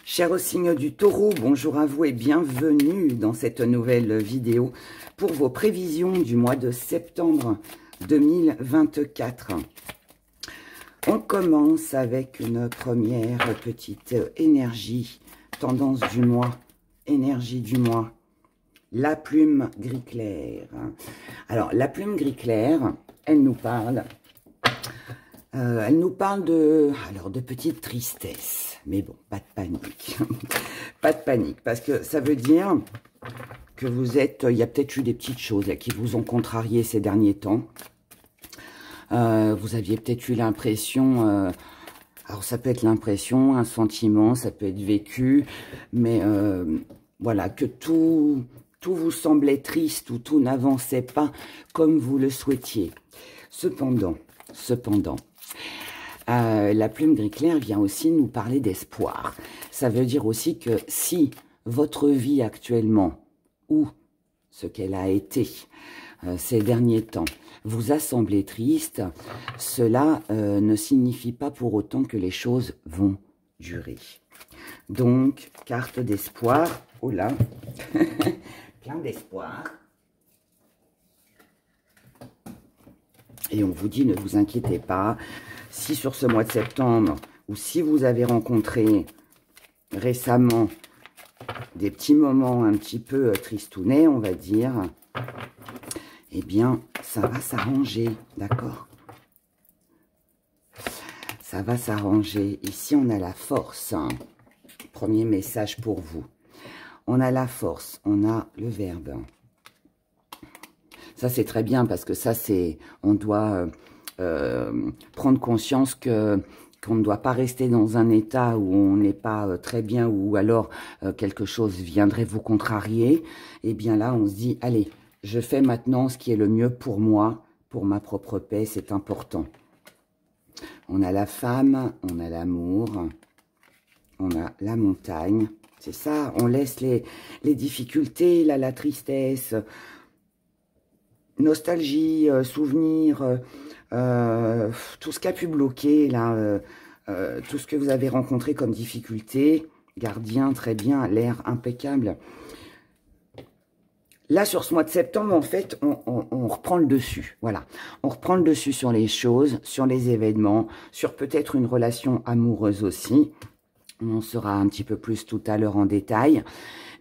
Chers signes du Taureau, bonjour à vous et bienvenue dans cette nouvelle vidéo pour vos prévisions du mois de septembre 2024. On commence avec une première petite énergie, tendance du mois, énergie du mois, la plume gris clair. Alors, la plume gris clair, elle nous parle de petite tristesse. Mais bon, pas de panique. Pas de panique, parce que ça veut dire que vous êtes... Il y a peut-être eu des petites choses là, qui vous ont contrarié ces derniers temps. Vous aviez peut-être eu l'impression... alors, ça peut être l'impression, un sentiment, ça peut être vécu. Mais voilà, que tout vous semblait triste ou tout n'avançait pas comme vous le souhaitiez. Cependant... la plume gris clair vient aussi nous parler d'espoir. Ça veut dire aussi que si votre vie actuellement, ou ce qu'elle a été ces derniers temps, vous a semblé triste, cela ne signifie pas pour autant que les choses vont durer. Donc, carte d'espoir. Oh là, plein d'espoir. Et on vous dit, ne vous inquiétez pas, si sur ce mois de septembre, ou si vous avez rencontré récemment des petits moments un petit peu tristounets, on va dire, eh bien, ça va s'arranger, d'accord? Ça va s'arranger. Ici, on a la force. Premier message pour vous. On a la force, on a le verbe. Ça, c'est très bien parce que ça, c'est... On doit prendre conscience qu'on ne doit pas rester dans un état où on n'est pas très bien ou alors quelque chose viendrait vous contrarier. Et bien là, on se dit, allez, je fais maintenant ce qui est le mieux pour moi, pour ma propre paix, c'est important. On a la femme, on a l'amour, on a la montagne. C'est ça, on laisse les difficultés, là, la tristesse... nostalgie, souvenirs, tout ce qui a pu bloquer, là, tout ce que vous avez rencontré comme difficulté, gardien, très bien, l'air impeccable. Là, sur ce mois de septembre, en fait, on reprend le dessus, voilà. On reprend le dessus sur les choses, sur les événements, sur peut-être une relation amoureuse aussi. On en saura un petit peu plus tout à l'heure en détail.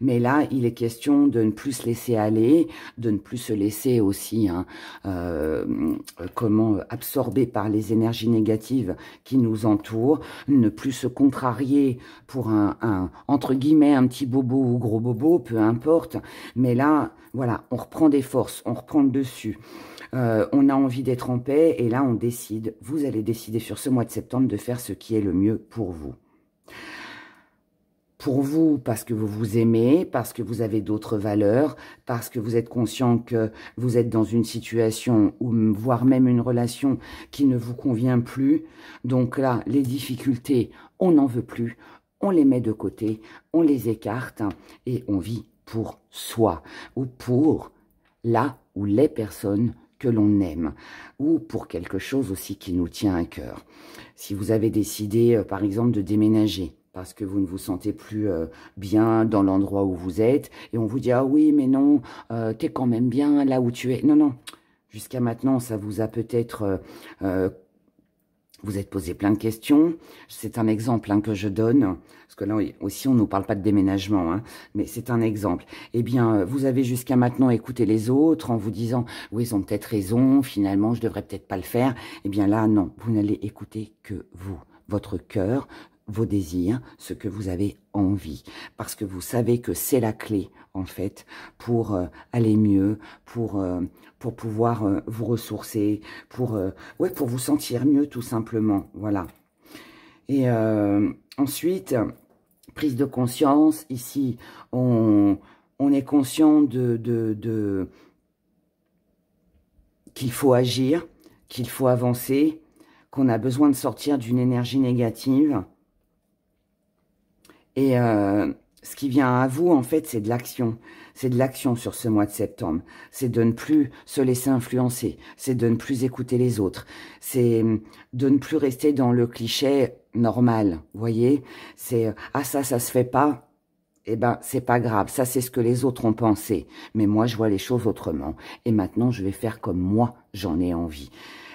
Mais là, il est question de ne plus se laisser aller, de ne plus se laisser aussi absorber par les énergies négatives qui nous entourent, ne plus se contrarier pour entre guillemets, un petit bobo ou gros bobo, peu importe. Mais là, voilà, on reprend des forces, on reprend le dessus. On a envie d'être en paix et là, on décide, vous allez décider sur ce mois de septembre de faire ce qui est le mieux pour vous. Pour vous, parce que vous vous aimez, parce que vous avez d'autres valeurs, parce que vous êtes conscient que vous êtes dans une situation, ou voire même une relation qui ne vous convient plus. Donc là, les difficultés, on n'en veut plus, on les met de côté, on les écarte et on vit pour soi ou pour là ou les personnes que l'on aime ou pour quelque chose aussi qui nous tient à cœur. Si vous avez décidé, par exemple, de déménager, parce que vous ne vous sentez plus bien dans l'endroit où vous êtes, et on vous dit « Ah oui, mais non, t'es quand même bien là où tu es. » Non, non, jusqu'à maintenant, ça vous a peut-être... vous êtes posé plein de questions. C'est un exemple que je donne, parce que là aussi, on ne nous parle pas de déménagement, hein, mais c'est un exemple. Eh bien, vous avez jusqu'à maintenant écouté les autres en vous disant « Oui, ils ont peut-être raison, finalement, je devrais peut-être pas le faire. » Eh bien là, non, vous n'allez écouter que vous, votre cœur, vos désirs, ce que vous avez envie. Parce que vous savez que c'est la clé, en fait, pour aller mieux, pour pouvoir vous ressourcer, pour vous sentir mieux, tout simplement. Voilà. Et ensuite, prise de conscience. Ici, on est conscient qu'il faut agir, qu'il faut avancer, qu'on a besoin de sortir d'une énergie négative. Et ce qui vient à vous, en fait, c'est de l'action. C'est de l'action sur ce mois de septembre. C'est de ne plus se laisser influencer. C'est de ne plus écouter les autres. C'est de ne plus rester dans le cliché normal, vous voyez. C'est ah ça se fait pas. Eh ben, c'est pas grave. Ça, c'est ce que les autres ont pensé. Mais moi, je vois les choses autrement. Et maintenant, je vais faire comme moi, j'en ai envie.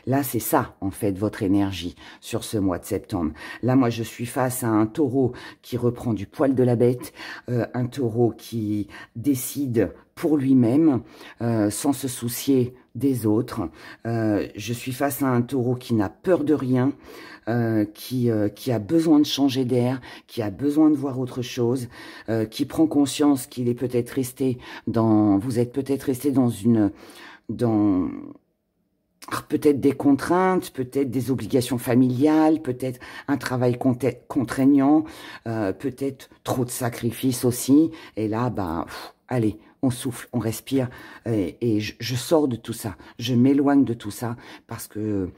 Là, c'est ça, en fait, votre énergie sur ce mois de septembre. Là, moi, je suis face à un taureau qui reprend du poil de la bête, un taureau qui décide pour lui-même, sans se soucier des autres. Je suis face à un taureau qui n'a peur de rien, qui a besoin de changer d'air, qui a besoin de voir autre chose, qui prend conscience qu'il est peut-être resté vous êtes peut-être resté dans peut-être des contraintes, peut-être des obligations familiales, peut-être un travail contraignant, peut-être trop de sacrifices aussi. Et là, ben, allez, on souffle, on respire, et je sors de tout ça. Je m'éloigne de tout ça parce que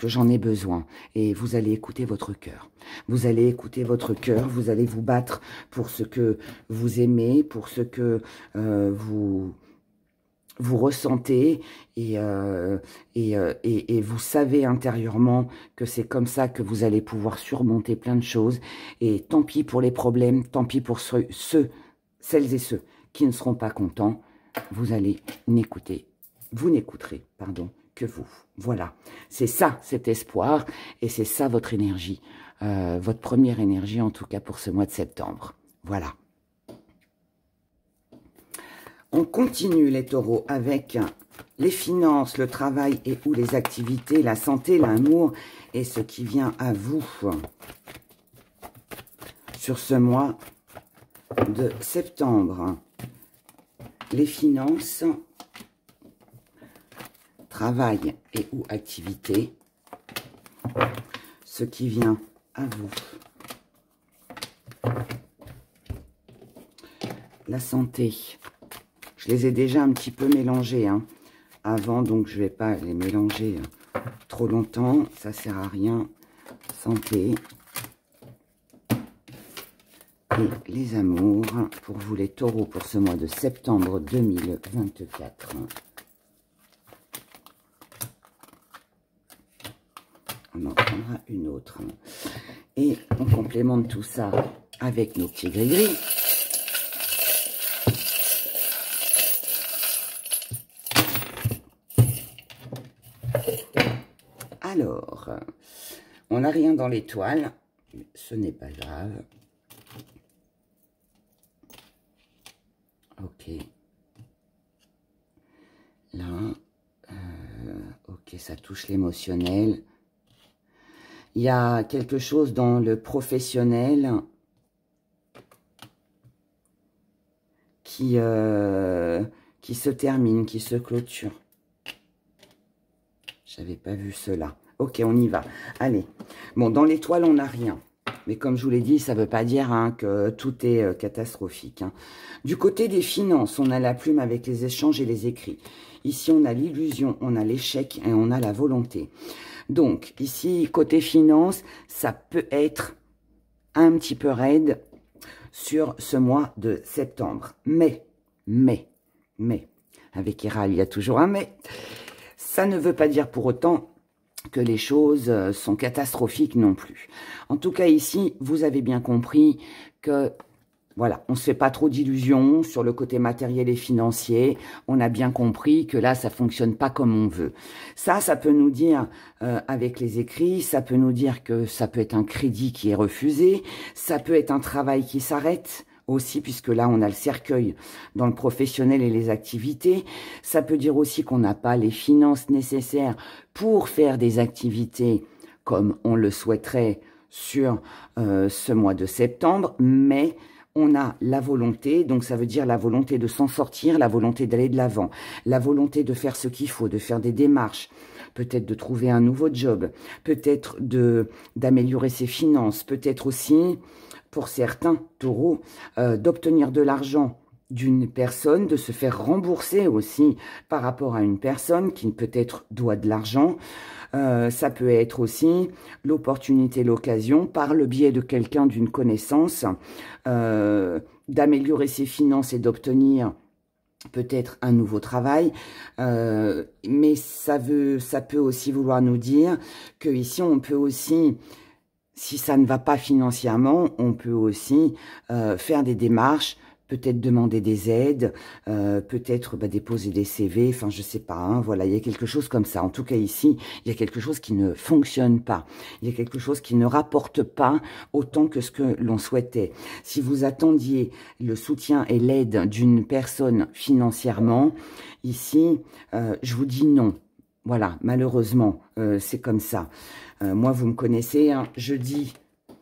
j'en ai besoin. Et vous allez écouter votre cœur. Vous allez écouter votre cœur, vous allez vous battre pour ce que vous aimez, pour ce que vous ressentez, et vous savez intérieurement que c'est comme ça que vous allez pouvoir surmonter plein de choses. Et tant pis pour les problèmes, tant pis pour celles et ceux qui ne seront pas contents. Vous n'écouterez, pardon, que vous. Voilà, c'est ça, cet espoir, et c'est ça votre énergie, votre première énergie en tout cas pour ce mois de septembre. Voilà. On continue les taureaux avec les finances, le travail et ou les activités, la santé, l'amour et ce qui vient à vous sur ce mois de septembre. Les finances, travail et ou activité, ce qui vient à vous. La santé, je les ai déjà un petit peu mélangés avant, donc je ne vais pas les mélanger trop longtemps, ça sert à rien. Santé et les amours pour vous les taureaux pour ce mois de septembre 2024. On en prendra une autre. Et on complémente tout ça avec nos petits gris-gris. Alors, on n'a rien dans l'étoile. Ce n'est pas grave. Ok. Là, ok, ça touche l'émotionnel. Il y a quelque chose dans le professionnel qui se termine, qui se clôture. J'avais pas vu cela. Ok, on y va. Allez. Bon, dans l'étoile, on n'a rien. Mais comme je vous l'ai dit, ça ne veut pas dire que tout est catastrophique. Du côté des finances, on a la plume avec les échanges et les écrits. Ici, on a l'illusion, on a l'échec et on a la volonté. Donc, ici, côté finances, ça peut être un petit peu raide sur ce mois de septembre. Mais, avec Hera, il y a toujours un mais. Ça ne veut pas dire pour autant que les choses sont catastrophiques non plus. En tout cas, ici, vous avez bien compris que, voilà, on ne se fait pas trop d'illusions sur le côté matériel et financier. On a bien compris que là, ça ne fonctionne pas comme on veut. Ça peut nous dire, avec les écrits, ça peut nous dire que ça peut être un crédit qui est refusé, ça peut être un travail qui s'arrête aussi, puisque là, on a le cercueil dans le professionnel et les activités. Ça peut dire aussi qu'on n'a pas les finances nécessaires pour faire des activités comme on le souhaiterait sur ce mois de septembre, mais on a la volonté, donc ça veut dire la volonté de s'en sortir, la volonté d'aller de l'avant, la volonté de faire ce qu'il faut, de faire des démarches, peut-être de trouver un nouveau job, peut-être d'améliorer ses finances, peut-être aussi, pour certains taureaux, d'obtenir de l'argent d'une personne, de se faire rembourser aussi par rapport à une personne qui peut-être doit de l'argent. Ça peut être aussi l'opportunité, l'occasion, par le biais de quelqu'un, d'une connaissance, d'améliorer ses finances et d'obtenir peut-être un nouveau travail, mais ça peut aussi vouloir nous dire que ici on peut aussi, si ça ne va pas financièrement, on peut aussi faire des démarches, peut-être demander des aides, peut-être déposer des CV, enfin je sais pas, hein, voilà, il y a quelque chose comme ça. En tout cas ici, il y a quelque chose qui ne fonctionne pas. Il y a quelque chose qui ne rapporte pas autant que ce que l'on souhaitait. Si vous attendiez le soutien et l'aide d'une personne financièrement, ici, je vous dis non. Voilà, malheureusement, c'est comme ça. Moi, vous me connaissez, hein, je dis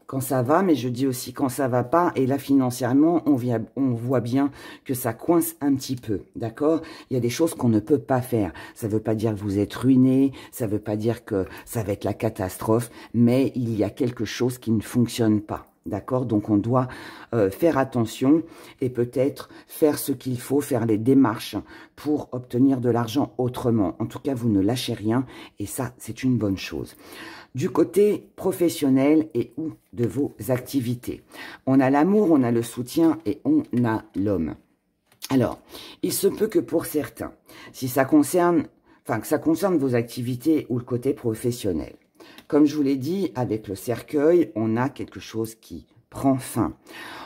quand ça va, mais je dis aussi quand ça va pas. Et là, financièrement, on voit bien que ça coince un petit peu, d'accord? Il y a des choses qu'on ne peut pas faire. Ça ne veut pas dire que vous êtes ruiné, ça ne veut pas dire que ça va être la catastrophe, mais il y a quelque chose qui ne fonctionne pas. D'accord? Donc, on doit faire attention et peut-être faire ce qu'il faut, faire les démarches pour obtenir de l'argent autrement. En tout cas, vous ne lâchez rien et ça, c'est une bonne chose. Du côté professionnel et ou de vos activités. On a l'amour, on a le soutien et on a l'homme. Alors, il se peut que pour certains, si ça concerne, que ça concerne vos activités ou le côté professionnel, comme je vous l'ai dit, avec le cercueil, on a quelque chose qui prend fin.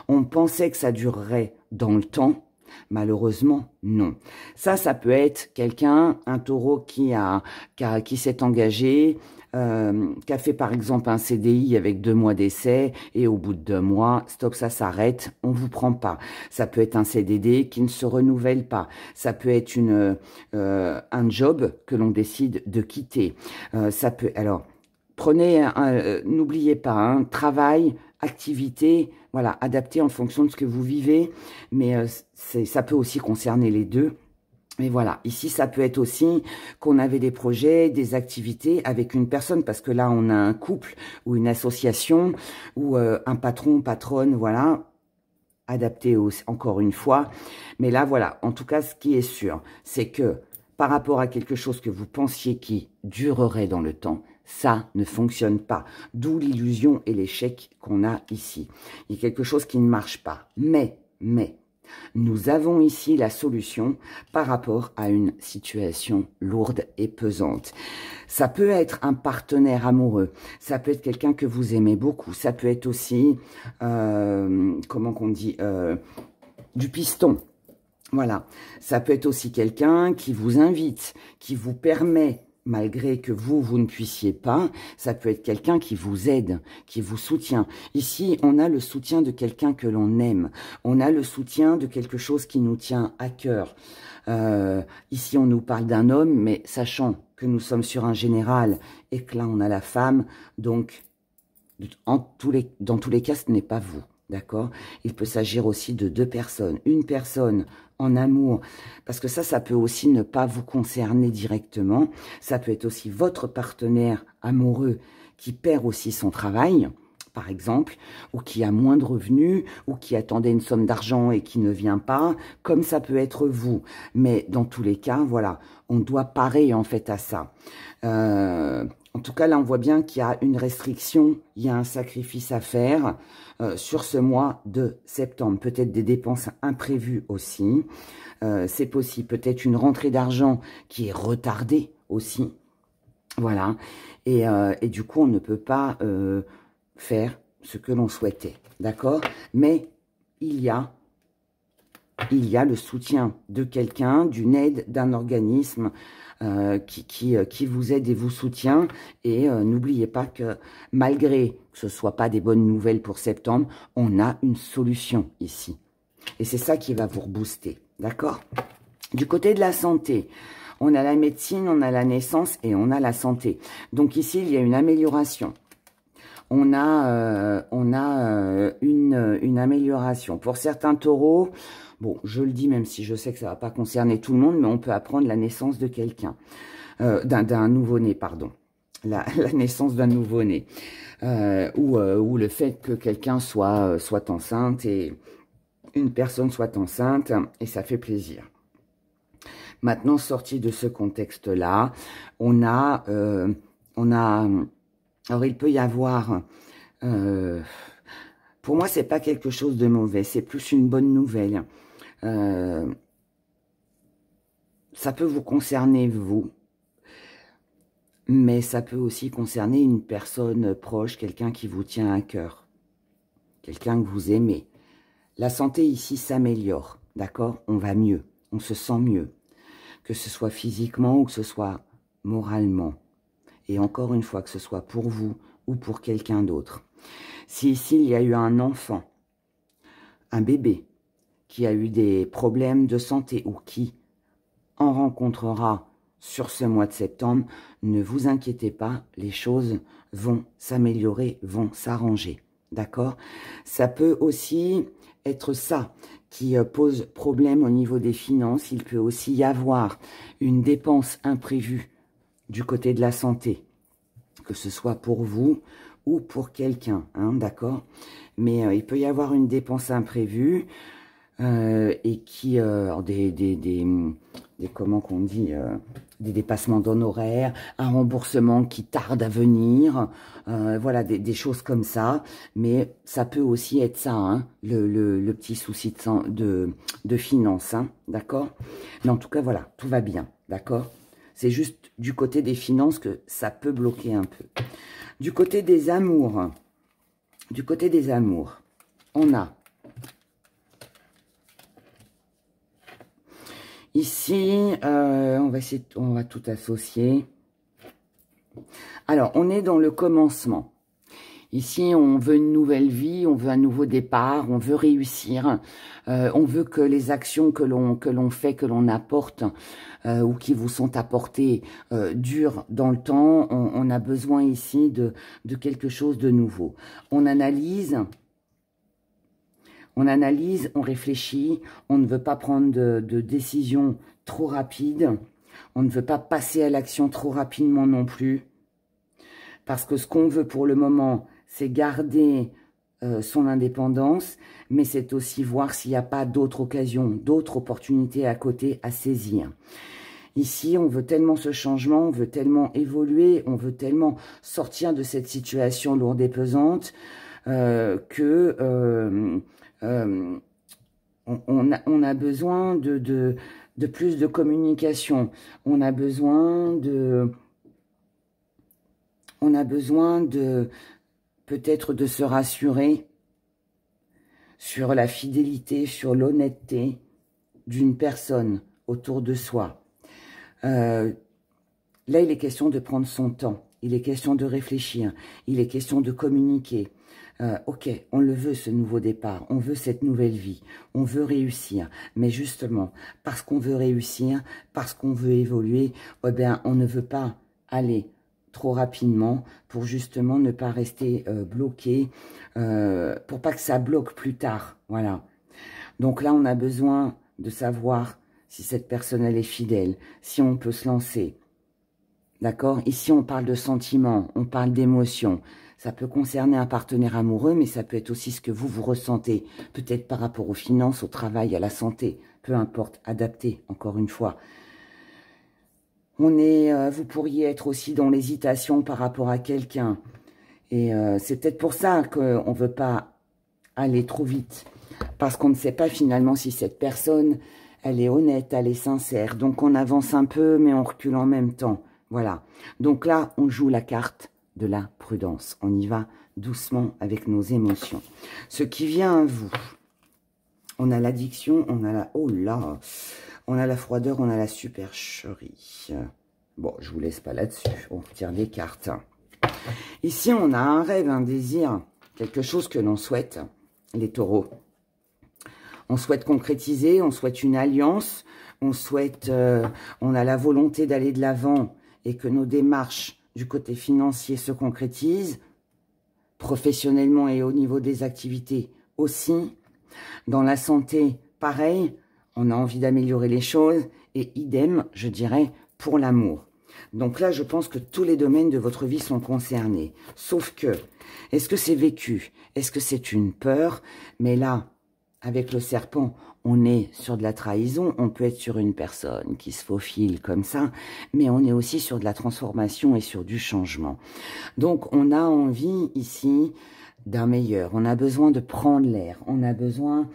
On pensait que ça durerait dans le temps. Malheureusement, non. Ça peut être quelqu'un, un taureau qui s'est engagé, qui a fait par exemple un CDI avec 2 mois d'essai et au bout de 2 mois, stop, ça s'arrête, on vous prend pas. Ça peut être un CDD qui ne se renouvelle pas. Ça peut être un job que l'on décide de quitter. Alors, prenez, n'oubliez pas, hein, travail, activité, voilà, adapté en fonction de ce que vous vivez, mais ça peut aussi concerner les deux. Mais voilà, ici, ça peut être aussi qu'on avait des projets, des activités avec une personne, parce que là, on a un couple ou une association ou un patron, patronne, voilà, adapté encore une fois. Mais là, voilà, en tout cas, ce qui est sûr, c'est que par rapport à quelque chose que vous pensiez qui durerait dans le temps, ça ne fonctionne pas. D'où l'illusion et l'échec qu'on a ici. Il y a quelque chose qui ne marche pas. Mais, nous avons ici la solution par rapport à une situation lourde et pesante. Ça peut être un partenaire amoureux, ça peut être quelqu'un que vous aimez beaucoup, ça peut être aussi, comment qu'on dit, du piston. Voilà, ça peut être aussi quelqu'un qui vous invite, qui vous permet, malgré que vous ne puissiez pas, ça peut être quelqu'un qui vous aide, qui vous soutient. Ici, on a le soutien de quelqu'un que l'on aime. On a le soutien de quelque chose qui nous tient à cœur. Ici, on nous parle d'un homme, mais sachant que nous sommes sur un général et que là, on a la femme, donc, dans tous les cas, ce n'est pas vous. D'accord? Il peut s'agir aussi de 2 personnes. Une personne en amour, parce que ça peut aussi ne pas vous concerner directement. Ça peut être aussi votre partenaire amoureux qui perd aussi son travail, par exemple, ou qui a moins de revenus, ou qui attendait une somme d'argent et qui ne vient pas, comme ça peut être vous. Mais dans tous les cas, voilà, on doit parer en fait à ça. En tout cas, là, on voit bien qu'il y a une restriction, il y a un sacrifice à faire sur ce mois de septembre. Peut-être des dépenses imprévues aussi. C'est possible. Peut-être une rentrée d'argent qui est retardée aussi. Voilà. Et du coup, on ne peut pas faire ce que l'on souhaitait. D'accord? Mais il y a le soutien de quelqu'un, d'une aide, d'un organisme qui vous aide et vous soutient. Et n'oubliez pas que malgré que ce ne soit pas des bonnes nouvelles pour septembre, on a une solution ici. Et c'est ça qui va vous rebooster. D'accord? Du côté de la santé, on a la médecine, on a la naissance et on a la santé. Donc ici, il y a une amélioration. On a une amélioration. Pour certains taureaux, bon, je le dis même si je sais que ça ne va pas concerner tout le monde, mais on peut apprendre la naissance de quelqu'un, d'un nouveau-né, pardon. La naissance d'un nouveau-né. Ou le fait que quelqu'un soit enceinte et une personne soit enceinte, et ça fait plaisir. Maintenant, sorti de ce contexte-là, on a alors, il peut y avoir, pour moi, c'est pas quelque chose de mauvais, c'est plus une bonne nouvelle. Ça peut vous concerner, vous. mais ça peut aussi concerner une personne proche, quelqu'un qui vous tient à cœur, quelqu'un que vous aimez. La santé ici s'améliore, d'accord? On va mieux, on se sent mieux, que ce soit physiquement ou que ce soit moralement. Et encore une fois, que ce soit pour vous ou pour quelqu'un d'autre. Si ici, il y a eu un enfant, un bébé, qui a eu des problèmes de santé ou qui en rencontrera sur ce mois de septembre, ne vous inquiétez pas, les choses vont s'améliorer, vont s'arranger. D'accord? Ça peut aussi être ça qui pose problème au niveau des finances. Il peut aussi y avoir une dépense imprévue du côté de la santé, que ce soit pour vous ou pour quelqu'un, hein, d'accord? Mais il peut y avoir une dépense imprévue et qui comment qu'on dit, des dépassements d'honoraires, un remboursement qui tarde à venir, voilà, des choses comme ça. Mais ça peut aussi être ça, hein, le petit souci de finances, hein, d'accord? Mais en tout cas, voilà, tout va bien, d'accord? C'est juste du côté des finances que ça peut bloquer un peu. Du côté des amours, on a ici, on va tout associer. Alors, on est dans le commencement. Ici, on veut une nouvelle vie, on veut un nouveau départ, on veut réussir. On veut que les actions que l'on fait, que l'on apporte ou qui vous sont apportées durent dans le temps. On a besoin ici de quelque chose de nouveau. On analyse, on réfléchit, on ne veut pas prendre de décision trop rapide, on ne veut pas passer à l'action trop rapidement non plus, parce que ce qu'on veut pour le moment, c'est garder son indépendance, mais c'est aussi voir s'il n'y a pas d'autres occasions, d'autres opportunités à côté à saisir. Ici, on veut tellement ce changement, on veut tellement évoluer, on veut tellement sortir de cette situation lourde et pesante que on a besoin de plus de communication. On a besoin de peut-être de se rassurer sur la fidélité, sur l'honnêteté d'une personne autour de soi. Là, il est question de prendre son temps, il est question de réfléchir, il est question de communiquer. Ok, on le veut ce nouveau départ, on veut cette nouvelle vie, on veut réussir. Mais justement, parce qu'on veut réussir, parce qu'on veut évoluer, eh bien, on ne veut pas aller trop rapidement pour justement ne pas rester bloqué, pour pas que ça bloque plus tard. Voilà. Donc là, on a besoin de savoir si cette personne, elle est fidèle, si on peut se lancer. D'accord? Ici, on parle de sentiments, on parle d'émotions. Ça peut concerner un partenaire amoureux, mais ça peut être aussi ce que vous ressentez. Peut-être par rapport aux finances, au travail, à la santé. Peu importe, adapté, encore une fois. Vous pourriez être aussi dans l'hésitation par rapport à quelqu'un. Et c'est peut-être pour ça qu'on ne veut pas aller trop vite. Parce qu'on ne sait pas finalement si cette personne, elle est honnête, elle est sincère. Donc on avance un peu, mais on recule en même temps. Voilà. Donc là, on joue la carte de la prudence. On y va doucement avec nos émotions. Ce qui vient à vous, on a l'addiction, on a la... Oh là, on a la froideur, on a la supercherie. Bon, je vous laisse pas là-dessus. On retire des cartes. Ici, on a un rêve, un désir, quelque chose que l'on souhaite, les taureaux. On souhaite concrétiser, on souhaite une alliance, on a la volonté d'aller de l'avant et que nos démarches du côté financier se concrétisent, professionnellement et au niveau des activités aussi. Dans la santé, pareil, on a envie d'améliorer les choses et idem, je dirais, pour l'amour. Donc là, je pense que tous les domaines de votre vie sont concernés. Sauf que, est-ce que c'est vécu? Est-ce que c'est une peur? Mais là, avec le serpent, on est sur de la trahison. On peut être sur une personne qui se faufile comme ça, mais on est aussi sur de la transformation et sur du changement. Donc, on a envie ici d'un meilleur. On a besoin de prendre l'air. On a besoin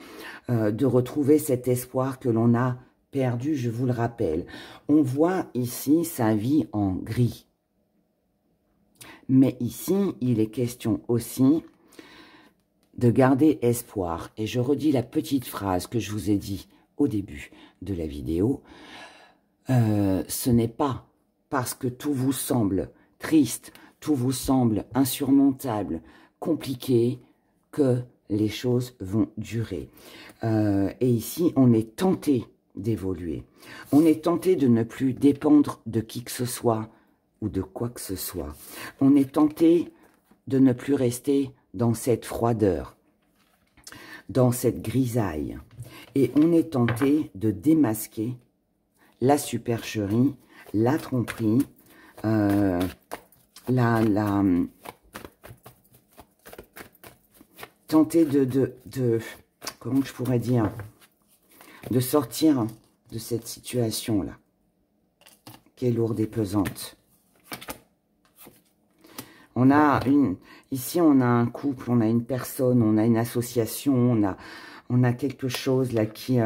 de retrouver cet espoir que l'on a perdu, je vous le rappelle. On voit ici sa vie en gris. Mais ici, il est question aussi de garder espoir. Et je redis la petite phrase que je vous ai dit au début de la vidéo. Ce n'est pas parce que tout vous semble triste, tout vous semble insurmontable, compliqué, que les choses vont durer. Et ici, on est tenté d'évoluer. On est tenté de ne plus dépendre de qui que ce soit ou de quoi que ce soit. On est tenté de ne plus rester dans cette froideur, dans cette grisaille. Et on est tenté de démasquer la supercherie, la tromperie, tenter comment je pourrais dire, de sortir de cette situation-là, qui est lourde et pesante. On a ici on a un couple, on a une personne, on a une association, on a quelque chose là qui,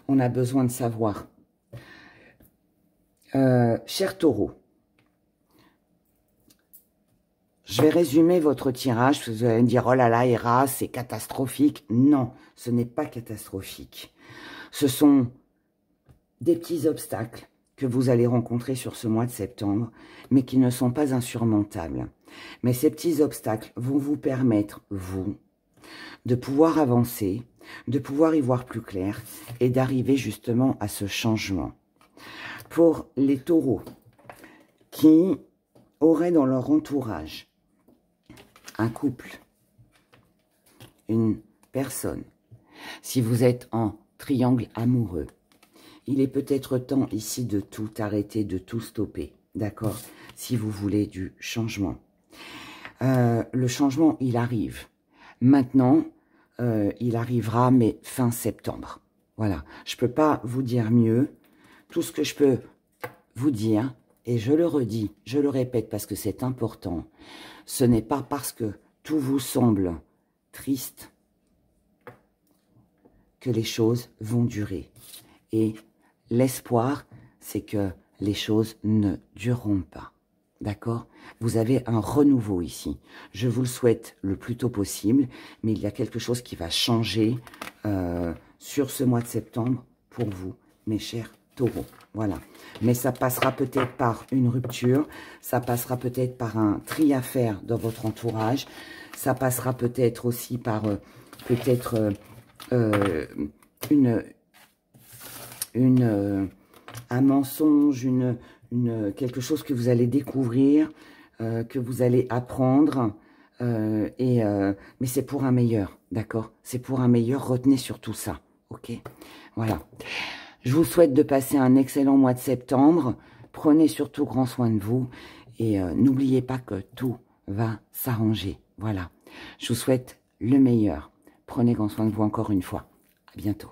on a besoin de savoir. Cher Taureau, je vais résumer votre tirage, vous allez me dire, oh là là, Héra, c'est catastrophique. Non, ce n'est pas catastrophique. Ce sont des petits obstacles que vous allez rencontrer sur ce mois de septembre, mais qui ne sont pas insurmontables. Mais ces petits obstacles vont vous permettre, vous, de pouvoir avancer, de pouvoir y voir plus clair et d'arriver justement à ce changement. Pour les taureaux qui auraient dans leur entourage un couple, une personne, si vous êtes en triangle amoureux, il est peut-être temps ici de tout arrêter, de tout stopper, d'accord? Si vous voulez du changement. Le changement, il arrive. Maintenant, il arrivera, mais fin septembre. Voilà, je ne peux pas vous dire mieux. Tout ce que je peux vous dire, et je le redis, je le répète parce que c'est important, ce n'est pas parce que tout vous semble triste que les choses vont durer. Et l'espoir, c'est que les choses ne dureront pas. D'accord? Vous avez un renouveau ici. Je vous le souhaite le plus tôt possible, mais il y a quelque chose qui va changer sur ce mois de septembre pour vous, mes chers taureaux. Voilà. Mais ça passera peut-être par une rupture, ça passera peut-être par un tri à faire dans votre entourage, ça passera peut-être aussi par un mensonge, quelque chose que vous allez découvrir, que vous allez apprendre, mais c'est pour un meilleur, d'accord? C'est pour un meilleur, retenez surtout ça, ok? Voilà. Je vous souhaite de passer un excellent mois de septembre, prenez surtout grand soin de vous, et n'oubliez pas que tout va s'arranger, voilà. Je vous souhaite le meilleur, prenez grand soin de vous encore une fois, à bientôt.